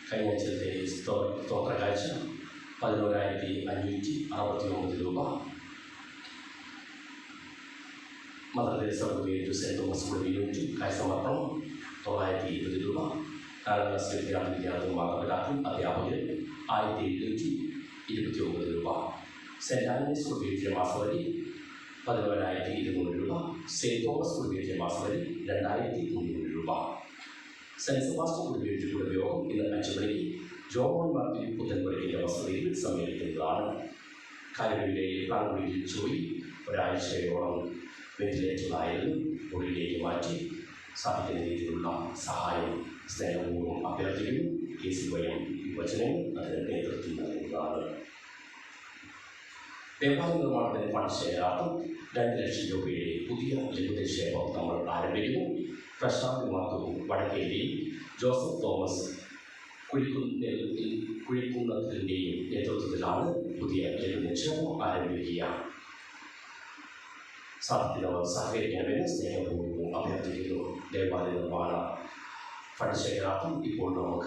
കഴിഞ്ഞ ആഴ്ചത്തെ സ്തോത്ര കാഴ്ച 11,569 രൂപ. മദർ തെരേസ ഉപയോഗിച്ചു സെൻറ് തോമസ് സ്കൂളിൽ യൂണിറ്റ് കാഴ്ചമർപ്പണം 920 രൂപ. കാലക്ലാസ് വിദ്യാർത്ഥികളും മാതാപിതാക്കളും അധ്യാപകർ 1,729 രൂപ. സെൻറ് ആൻഡ്രീസ് സ്കൂൾ വീട്ടിലെ മാസവരി 11,200 രൂപ. സെൻറ് തോമസ് സ്കൂൾ വീട്ടിലെ മാസവരി 2,300 രൂപ. സെൻറ് സെബാസ്റ്റ്യൻ സ്കൂൾ വീട്ടിൽ ഉപയോഗം ഇന്ന് 5 മണിക്ക് ജോൺ മാത്യു പുത്തൻപുരയിലെ വസതിയിൽ സമ്മേളിക്കുന്നതാണ്. കരവിലെയും പ്രാങ്കുടിയിൽ ചോയി ഒരാഴ്ചയോളം വെന്റിലേറ്ററിലായിരുന്നു. മുറിയിലേക്ക് മാറ്റി സാധിക്കുന്ന രീതിയിലുള്ള സഹായം സ്നേഹപൂർവ്വം അഭ്യർത്ഥിക്കുന്നു. കേസിവയം യുവജനം അതിന് നേതൃത്വം നൽകുന്നതാണ്. ദേവാലയ നിർമ്മാണത്തിന് ഫണ്ട് ശേഖരാർത്ഥം 2 ലക്ഷം രൂപയുടെ പുതിയ ലഘുനിക്ഷേപം നമ്മൾ ആരംഭിക്കുന്നു. പ്രശാന്ത് മാധവും വടക്കേരിയും ജോസഫ് തോമസ് കുഴിക്കുന്നതിൻ്റെയും നേതൃത്വത്തിലാണ് പുതിയ ലഘുനിക്ഷേപം ആരംഭിക്കുക. സാധിക്കുന്നവർ സഹകരിക്കണമെന്ന് സ്നേഹപൂർവ്വം അഭ്യർത്ഥിക്കുന്നു. ദേവാലയ നിർമ്മാണ ഫണ്ട് ശേഖരാർത്ഥം ഇപ്പോൾ നമ്മൾ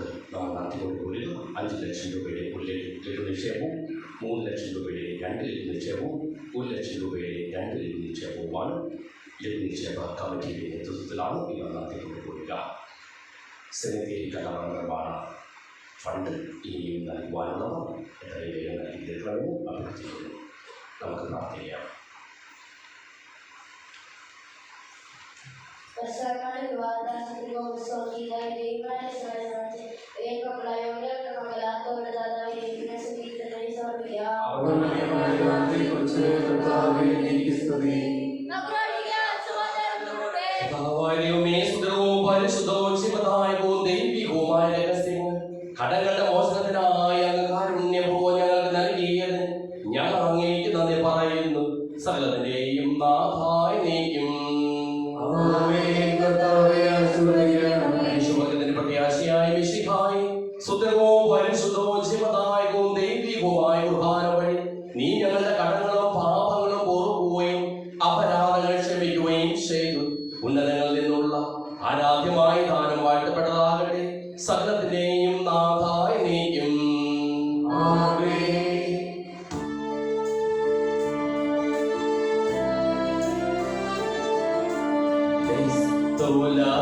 നടത്തിക്കൊണ്ടുപോരുക. 5 ലക്ഷം രൂപയുടെ ഒരു ലഘുനിക്ഷേപവും 3 ലക്ഷം രൂപയുടെ 2 ലഘുനിക്ഷേപവും 1 ലക്ഷം രൂപയുടെ 2 ലഘുനിക്ഷേപവുമാണ്. ലഘുനിക്ഷേപ കമ്മിറ്റിയുടെ നേതൃത്വത്തിലാണ് ഇവ നടത്തിക്കൊണ്ടുപോരുക. സെമിത്തേരി കലവറ നിർമ്മാണ ഫണ്ട് ഇനിയും നൽകുവാനുള്ളവർ എത്രയും വേഗം നൽകി തീർക്കണമെന്ന് അഭ്യർത്ഥിക്കുന്നു. നമുക്ക് പ്രാർത്ഥിക്കാം. കടങ്ങളുടെ മോചനത്തിനായി അങ്ങ് കാരുണ്യപൂർവ്വം ഞങ്ങൾക്ക് നൽകിയത് ഞങ്ങൾ അങ്ങേക്ക് നന്ദി പറയുന്നു. സകലത്തിന്റെയും നാഥായി നീക്കും ഐശ്വര്യത്തിന്റെ പ്രത്യാശയായ മിശിഹായി സുന്ദരവും പരിശുദ്ധവും ജീവദായകവും ദൈവികവുമായ കുർബാന വഴി നീ ഞങ്ങളുടെ കടങ്ങളും പാപങ്ങളും പൊറുക്കുകയും അപരാധങ്ങൾ ക്ഷമിക്കുകയും ചെയ്തു. ഉന്നതങ്ങളിൽ നിന്നുള്ള ആരാധ്യമായ ദാനം വാഴ്ത്തപ്പെട്ടതാകട്ടെ. സകലത്തിന്റെയും നാഥായി നീക്കും. Tola